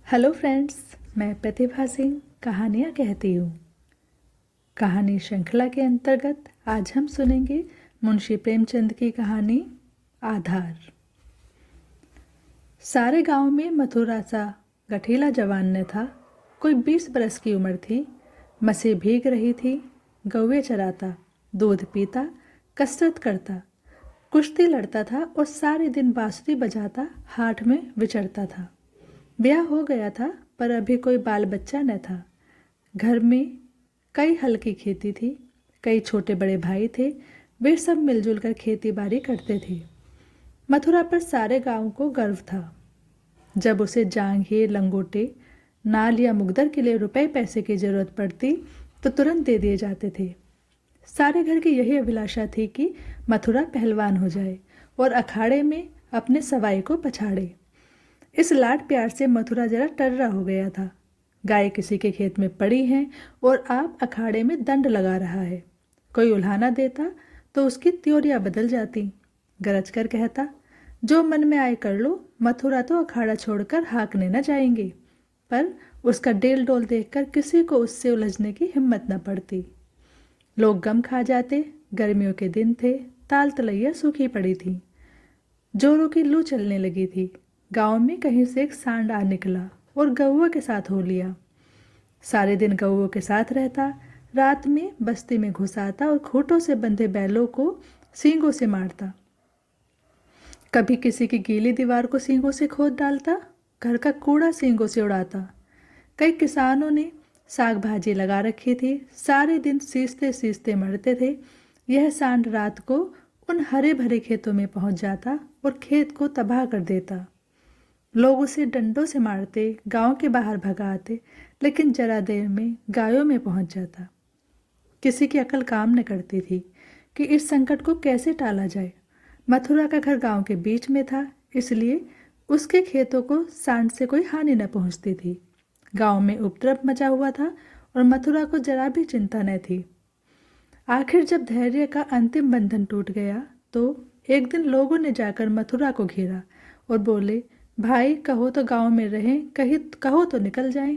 Hello friends, मैं प्रतिभा सिंह कहानियाँ कहती हूँ। कहानी श्रृंखला के अंतर्गत आज हम सुनेंगे मुंशी प्रेमचंद की कहानी आधार। सारे गांव में मथुरा सा गठीला जवान न था। कोई 20 बरस की उम्र थी। मसें भीग रही थी। गौवे चराता, दूध पीता, कसरत करता, कुश्ती लड़ता था और सारे दिन बांसुरी बजाता हाट में विचरता था। ब्याह हो गया था पर अभी कोई बाल बच्चा न था। घर में कई हल की खेती थी। कई छोटे बड़े भाई थे। वे सब मिलजुल कर खेती बाड़ी करते थे। मथुरा पर सारे गांव को गर्व था। जब उसे जांघे, लंगोटे, नाल या मुगदर के लिए रुपए पैसे की जरूरत पड़ती तो तुरंत दे दिए जाते थे। सारे घर की यही अभिलाषा थी कि मथुरा पहलवान हो जाए और अखाड़े में अपने सवाई को पछाड़े। इस लाड प्यार से मथुरा जरा टर्रा हो गया था। गाय किसी के खेत में पड़ी हैं और आप अखाड़े में दंड लगा रहा है। कोई उल्हाना देता तो उसकी त्योरियां बदल जाती। गरज कर कहता, जो मन में आए कर लो, मथुरा तो अखाड़ा छोड़कर हाँकने न जाएंगे। पर उसका डेल डोल देखकर किसी को उससे उलझने की हिम्मत न पड़ती। लोग गम खा जाते। गर्मियों के दिन थे। ताल तलैया सूखी पड़ी थी। जोरों की लू चलने लगी थी। गांव में कहीं से एक सांड आ निकला और गौवा के साथ हो लिया। सारे दिन गौवों के साथ रहता। रात में बस्ती में घुस आता और खूंटों से बंधे बैलों को सींगों से मारता। कभी किसी की गीली दीवार को सींगों से खोद डालता। घर का कूड़ा सींगों से उड़ाता। कई किसानों ने साग भाजी लगा रखी थी। सारे दिन सींचते सींचते मरते थे। यह सांड रात को उन हरे भरे खेतों में पहुंच जाता और खेत को तबाह कर देता। लोग उसे डंडों से मारते, गांव के बाहर भगाते, लेकिन जरा देर में गायों में पहुंच जाता। किसी की अकल काम न करती थी कि इस संकट को कैसे टाला जाए। मथुरा का घर गांव के बीच में था, इसलिए उसके खेतों को सांड से कोई हानि न पहुंचती थी। गांव में उपद्रव मचा हुआ था और मथुरा को जरा भी चिंता न थी। आखिर जब धैर्य का अंतिम बंधन टूट गया तो एक दिन लोगों ने जाकर मथुरा को घेरा और बोले, भाई कहो तो गांव में रहें, कहीं कहो तो निकल जाएं।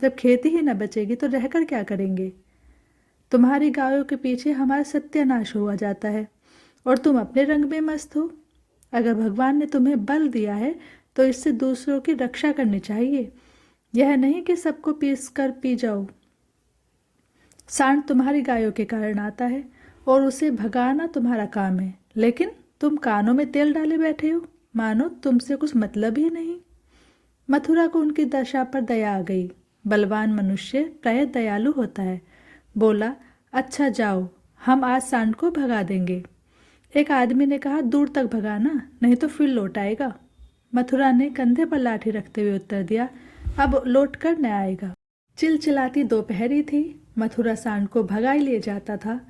जब खेती ही न बचेगी तो रहकर क्या करेंगे। तुम्हारी गायों के पीछे हमारा सत्यानाश हुआ जाता है और तुम अपने रंग में मस्त हो। अगर भगवान ने तुम्हें बल दिया है तो इससे दूसरों की रक्षा करनी चाहिए। यह नहीं कि सबको पीस कर पी जाओ। सांड तुम्हारी गायों के कारण आता है और उसे भगाना तुम्हारा काम है, लेकिन तुम कानों में तेल डाले बैठे हो, मानो तुमसे कुछ मतलब ही नहीं। मथुरा को उनकी दशा पर दया आ गई। बलवान मनुष्य प्रायः दयालु होता है। बोला, अच्छा जाओ, हम आज सांड को भगा देंगे। एक आदमी ने कहा, दूर तक भगाना, नहीं तो फिर लौट आएगा। मथुरा ने कंधे पर लाठी रखते हुए उत्तर दिया, अब लौट कर न आएगा। चिलचिलाती दोपहरी थी। मथुरा सांड को भगाई ले जाता था।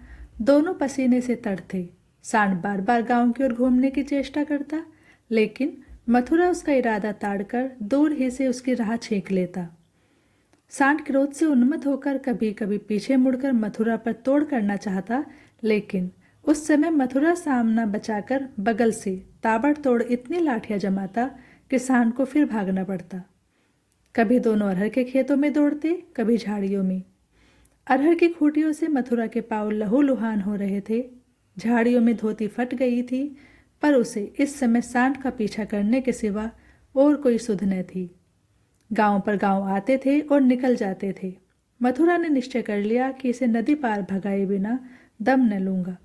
दोनों पसीने से तर थे। सांड बार बार गांव की ओर घूमने की चेष्टा करता, लेकिन मथुरा उसका इरादा ताड़कर दूर ही से उसकी राह छींक लेता। सांड क्रोध से उन्मत्त होकर कभी कभी पीछे मुड़कर मथुरा पर तोड़ करना चाहता, लेकिन उस समय मथुरा सामना बचाकर बगल से ताबड़तोड़ इतनी लाठियां जमाता कि सांड को फिर भागना पड़ता। कभी दोनों अरहर के खेतों में दौड़ते, कभी झाड़ियों में। अरहर की खूंटियों से मथुरा के पांव लहूलुहान हो रहे थे। झाड़ियों में धोती फट गई थी, पर उसे इस समय सांड का पीछा करने के सिवा और कोई सुध न थी। गांव पर गांव आते थे और निकल जाते थे। मथुरा ने निश्चय कर लिया कि इसे नदी पार भगाए बिना दम न लूंगा।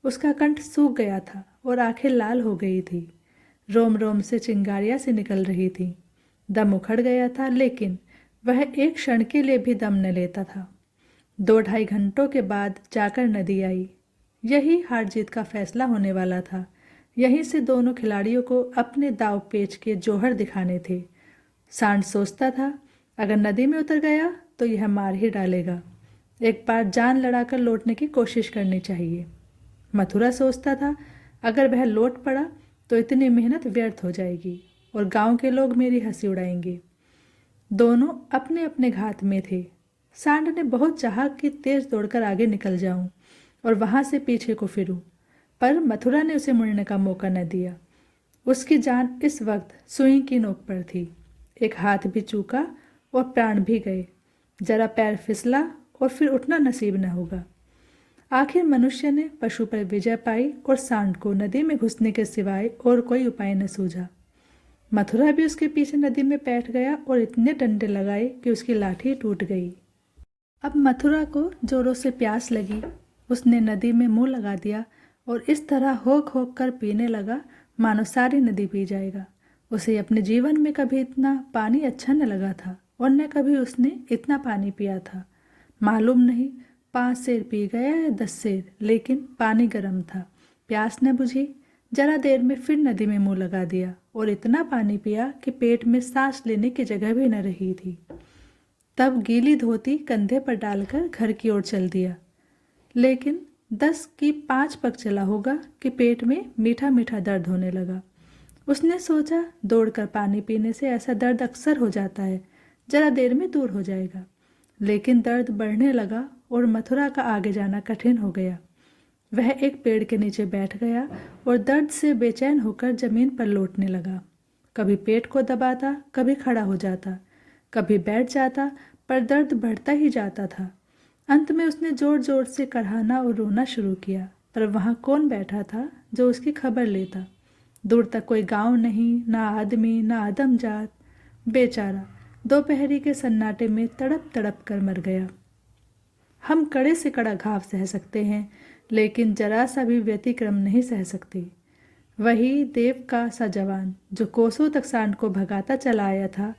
उसका कंठ सूख गया था और आंखें लाल हो गई थी। रोम रोम से चिंगारियां से निकल रही थी। दम उखड़ गया था, लेकिन वह एक क्षण के लिए भी दम न लेता था। 2-2.5 घंटों के बाद जाकर नदी आई। यही हार जीत का फैसला होने वाला था। यहीं से दोनों खिलाड़ियों को अपने दाव पेच के जौहर दिखाने थे। सांड सोचता था, अगर नदी में उतर गया तो यह मार ही डालेगा। एक बार जान लड़ाकर लौटने की कोशिश करनी चाहिए। मथुरा सोचता था, अगर वह लौट पड़ा तो इतनी मेहनत व्यर्थ हो जाएगी और गांव के लोग मेरी हंसी उड़ाएंगे। दोनों अपने अपने घात में थे। सांड ने बहुत चाहा कि तेज दौड़कर आगे निकल जाऊं और वहां से पीछे को फिरूं, पर मथुरा ने उसे मुड़ने का मौका न दिया। उसकी जान इस वक्त सुई की नोक पर थी। एक हाथ भी चूका और प्राण भी गए। जरा पैर फिसला और फिर उठना नसीब न होगा। आखिर मनुष्य ने पशु पर विजय पाई और सांड को नदी में घुसने के सिवाय और कोई उपाय न सूझा। मथुरा भी उसके पीछे नदी में बैठ गया और इतने डंडे लगाए कि उसकी लाठी टूट गई। अब मथुरा को जोरों से प्यास लगी। उसने नदी में मुंह लगा दिया और इस तरह होक होक कर पीने लगा मानो सारी नदी पी जाएगा। उसे अपने जीवन में कभी इतना पानी अच्छा न लगा था और न कभी उसने इतना पानी पिया था। मालूम नहीं 5 सेर पी गया या 10 सेर, लेकिन पानी गर्म था। प्यास न बुझी। जरा देर में फिर नदी में मुंह लगा दिया और इतना पानी पिया कि पेट में सांस लेने की जगह भी न रही थी। तब गीली धोती कंधे पर डालकर घर की ओर चल दिया। लेकिन 10 की 5 पग चला होगा कि पेट में मीठा मीठा दर्द होने लगा। उसने सोचा दौड़कर पानी पीने से ऐसा दर्द अक्सर हो जाता है, जरा देर में दूर हो जाएगा। लेकिन दर्द बढ़ने लगा और मथुरा का आगे जाना कठिन हो गया। वह एक पेड़ के नीचे बैठ गया और दर्द से बेचैन होकर जमीन पर लौटने लगा। कभी पेट को दबाता, कभी खड़ा हो जाता, कभी बैठ जाता, पर दर्द बढ़ता ही जाता था। अंत में उसने जोर जोर से कराहना और रोना शुरू किया, पर वहाँ कौन बैठा था जो उसकी खबर लेता। दूर तक कोई गांव नहीं, ना आदमी, ना आदमजात। बेचारा दोपहरी के सन्नाटे में तड़प तड़प कर मर गया। हम कड़े से कड़ा घाव सह सकते हैं, लेकिन जरा सा भी व्यतिक्रम नहीं सह सकते। वही देव का सा जवान जो कोसों तक सांड को भगाता चला आया था,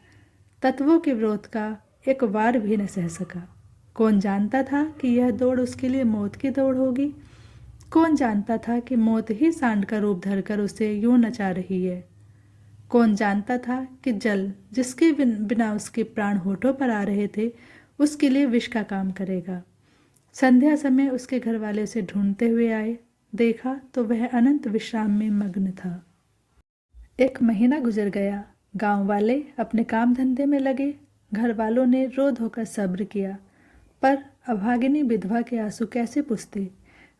तत्वों के विरोध का एक वार भी न सह सका। कौन जानता था कि यह दौड़ उसके लिए मौत की दौड़ होगी? कौन जानता था कि मौत ही सांड का रूप धरकर उसे यूं नचा रही है? कौन जानता था कि जल जिसके बिना उसके प्राण होठों पर आ रहे थे, उसके लिए विष का काम करेगा। संध्या समय उसके घर वाले उसे ढूंढते हुए आए। देखा तो वह अनंत विश्राम में मग्न था। 1 महीना गुजर गया। गांव वाले अपने काम धंधे में लगे। घर वालों ने रो धोकर सब्र किया, पर अभागिनी विधवा के आंसू कैसे पुछते।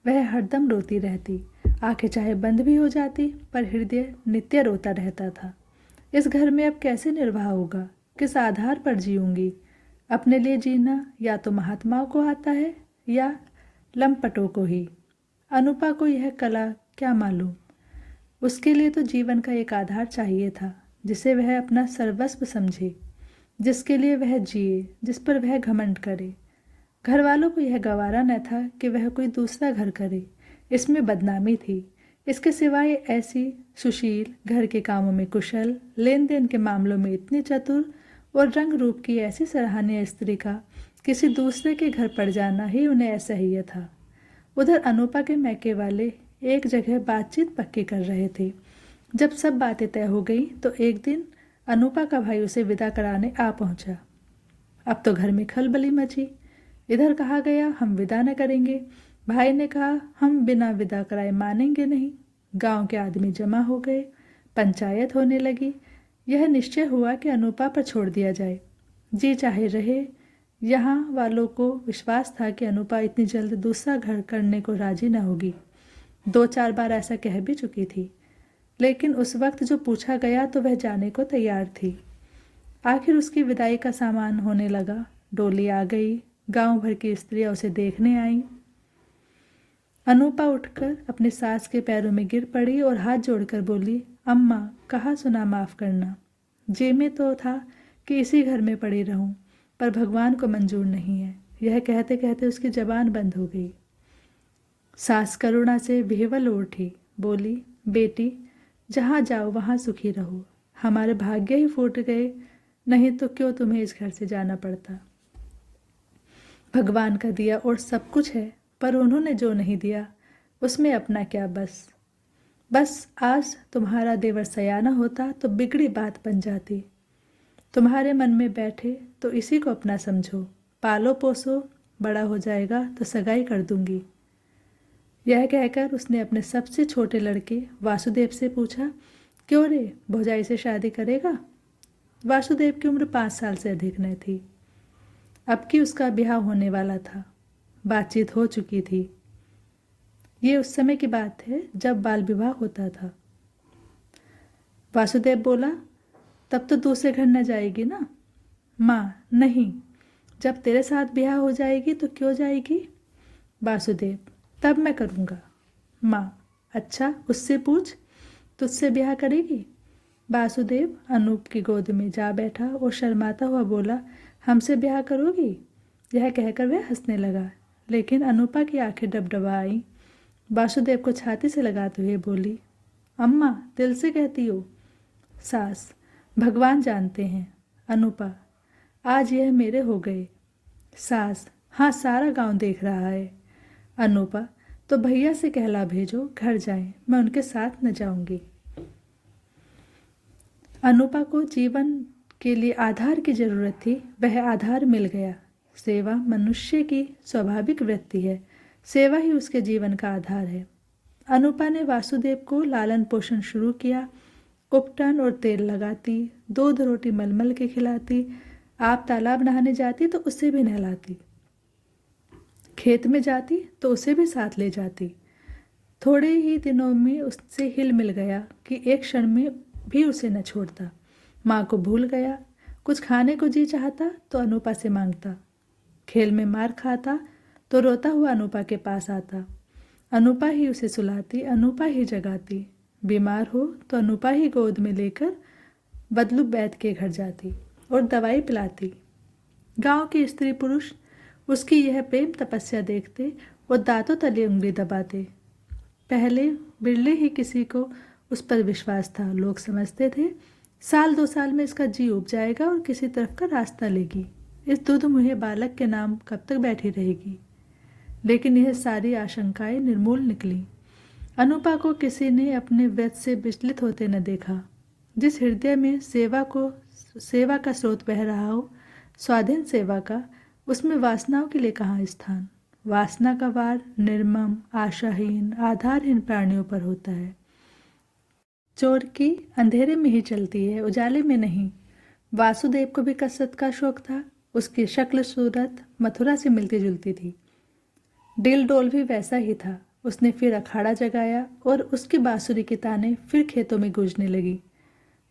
वह हरदम रोती रहती। आंखें चाहे बंद भी हो जाती, पर हृदय नित्य रोता रहता था। इस घर में अब कैसे निर्वाह होगा? किस आधार पर जीऊंगी? अपने लिए जीना या तो महात्माओं को आता है या लंपटों को ही। अनुपा को यह कला क्या मालूम। उसके लिए तो जीवन का एक आधार चाहिए था, जिसे वह अपना सर्वस्व समझे, जिसके लिए वह जिए, जिस पर वह घमंड करे। घर वालों को यह गवारा न था कि वह कोई दूसरा घर करे। इसमें बदनामी थी। इसके सिवाय ऐसी सुशील, घर के कामों में कुशल, लेन देन के मामलों में इतनी चतुर और रंग रूप की ऐसी सराहनीय स्त्री का किसी दूसरे के घर पड़ जाना ही उन्हें असह्य था। उधर अनुपा के मैके वाले एक जगह बातचीत पक्की कर रहे थे। जब सब बातें तय हो गई तो एक दिन अनुपा का भाई उसे विदा कराने आ पहुंचा। अब तो घर में खलबली मची। इधर कहा गया हम विदा न करेंगे। भाई ने कहा हम बिना विदा कराए मानेंगे नहीं। गांव के आदमी जमा हो गए। पंचायत होने लगी। यह निश्चय हुआ कि अनुपा पर छोड़ दिया जाए। जी चाहे रहे। यहाँ वालों को विश्वास था कि अनुपा इतनी जल्द दूसरा घर करने को राजी न होगी। 2-4 बार ऐसा कह भी चुकी थी। लेकिन उस वक्त जो पूछा गया तो वह जाने को तैयार थी। आखिर उसकी विदाई का सामान होने लगा। डोली आ गई। गांव भर की स्त्रियां उसे देखने आईं। अनुपा उठकर अपने सास के पैरों में गिर पड़ी और हाथ जोड़कर बोली, अम्मा कहा सुना माफ करना। जी में तो था कि इसी घर में पड़ी रहूं, पर भगवान को मंजूर नहीं है। यह कहते कहते उसकी जबान बंद हो गई। सास करुणा से विह्वल उठी, बोली, बेटी जहाँ जाओ वहाँ सुखी रहो। हमारे भाग्य ही फूट गए, नहीं तो क्यों तुम्हें इस घर से जाना पड़ता। भगवान का दिया और सब कुछ है, पर उन्होंने जो नहीं दिया उसमें अपना क्या बस आज तुम्हारा देवर सयाना होता तो बिगड़ी बात बन जाती। तुम्हारे मन में बैठे तो इसी को अपना समझो। पालो पोसो, बड़ा हो जाएगा तो सगाई कर दूंगी। यह कहकर उसने अपने सबसे छोटे लड़के वासुदेव से पूछा, क्यों रे, भौजाई से शादी करेगा? वासुदेव की उम्र 5 साल से अधिक न थी। अब की उसका ब्याह होने वाला था। बातचीत हो चुकी थी। ये उस समय की बात है जब बाल विवाह होता था। वासुदेव बोला, तब तो दूसरे घर न जाएगी ना। माँ, नहीं, जब तेरे साथ ब्याह हो जाएगी तो क्यों जाएगी। वासुदेव, तब मैं करूँगा। माँ, अच्छा, उससे पूछ, तुझसे ब्याह करेगी। वासुदेव अनूप की गोद में जा बैठा और शर्माता हुआ बोला, हमसे ब्याह करोगी। यह कहकर वह हंसने लगा, लेकिन अनूपा की आंखें डबडबा आईं। वासुदेव को छाती से लगाते हुए बोली, अम्मा, दिल से कहती हो। सास, भगवान जानते हैं। अनूपा, आज यह मेरे हो गए। सास, हाँ, सारा गांव देख रहा है। अनूपा, तो भैया से कहला भेजो, घर जाएं, मैं उनके साथ न जाऊंगी। अनूपा को जीवन के लिए आधार की जरूरत थी, वह आधार मिल गया। सेवा मनुष्य की स्वाभाविक वृत्ति है, सेवा ही उसके जीवन का आधार है। अनूपा ने वासुदेव को लालन पोषण शुरू किया। उपटन और तेल लगाती, दूध रोटी मलमल के खिलाती, आप तालाब नहाने जाती तो उसे भी नहलाती, खेत में जाती तो उसे भी साथ ले जाती। थोड़े ही दिनों में उससे हिल मिल गया कि एक क्षण में भी उसे न छोड़ता। माँ को भूल गया। कुछ खाने को जी चाहता तो अनूपा से मांगता, खेल में मार खाता तो रोता हुआ अनूपा के पास आता। अनूपा ही उसे सुलाती, अनूपा ही जगाती। बीमार हो तो अनूपा ही गोद में लेकर बदलू वैद्य के घर जाती और दवाई पिलाती। गांव के स्त्री पुरुष उसकी यह प्रेम तपस्या देखते और दांतों तले उंगली दबाते। पहले बिरले ही किसी को उस पर विश्वास था। लोग समझते थे साल 2 साल में इसका जी उब जाएगा और किसी तरफ का रास्ता लेगी, इस दूध मुहे बालक के नाम कब तक बैठी रहेगी। लेकिन यह सारी आशंकाएं निर्मूल निकली। अनूपा को किसी ने अपने व्रत से विचलित होते न देखा। जिस हृदय में सेवा का स्रोत बह रहा हो, स्वाधीन सेवा का, उसमें वासनाओं के लिए कहाँ स्थान। वासना का वार निर्मम, आशाहीन, आधारहीन प्राणियों पर होता है। चोर की अंधेरे में ही चलती है, उजाले में नहीं। वासुदेव को भी कसरत का शौक था। उसकी शक्ल सूरत मथुरा से मिलती जुलती थी। डिल डोल भी वैसा ही था। उसने फिर अखाड़ा जगाया और उसकी बांसुरी की तानें फिर खेतों में गूंजने लगी।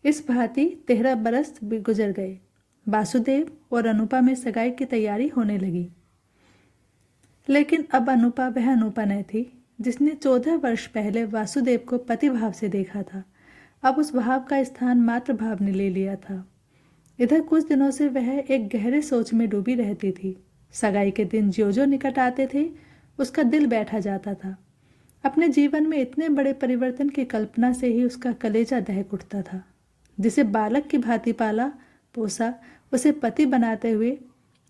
इस भांति 13 बरस गुजर गए। वासुदेव और अनूपा में सगाई की तैयारी होने लगी। लेकिन अब अनूपा वह अनूपा न थी जिसने 14 वर्ष पहले वासुदेव को पति भाव से देखा था। अब उस भाव का स्थान मातृ भाव ने ले लिया था। इधर कुछ दिनों से वह एक गहरे सोच में डूबी रहती थी। सगाई के दिन ज्यों निकट आते थे उसका दिल बैठा जाता था। अपने जीवन में इतने बड़े परिवर्तन की कल्पना से ही उसका कलेजा दहक उठता था। जिसे बालक की भांति पाला पोसा, उसे पति बनाते हुए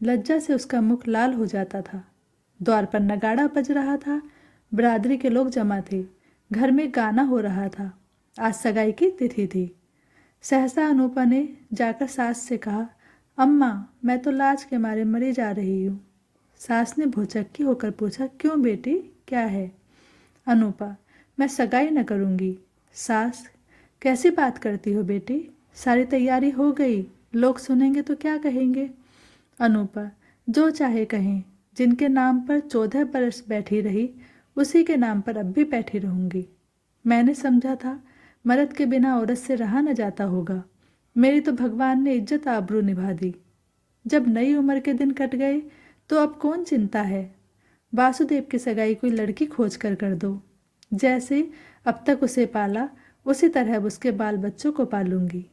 लज्जा से उसका मुख लाल हो जाता था। द्वार पर नगाड़ा बज रहा था। बिरादरी के लोग जमा थे। घर में गाना हो रहा था। आज सगाई की तिथि थी। सहसा अनूपा ने जाकर सास से कहा, अम्मा, मैं तो लाज के मारे मरी जा रही हूँ। सास ने भौचक्की होकर पूछा, क्यों बेटी, क्या है। अनूपा, मैं सगाई न करूँगी। सास, कैसी बात करती हो बेटी, सारी तैयारी हो गई, लोग सुनेंगे तो क्या कहेंगे। अनूपा, जो चाहे कहें, जिनके नाम पर 14 बरस बैठी रही उसी के नाम पर अब भी बैठी रहूंगी। मैंने समझा था मर्द के बिना औरत से रहा न जाता होगा। मेरी तो भगवान ने इज्जत आबरू निभा दी। जब नई उम्र के दिन कट गए तो अब कौन चिंता है। वासुदेव की सगाई कोई लड़की खोज कर दो। जैसे अब तक उसे पाला उसी तरह उसके बाल बच्चों को पालूंगी।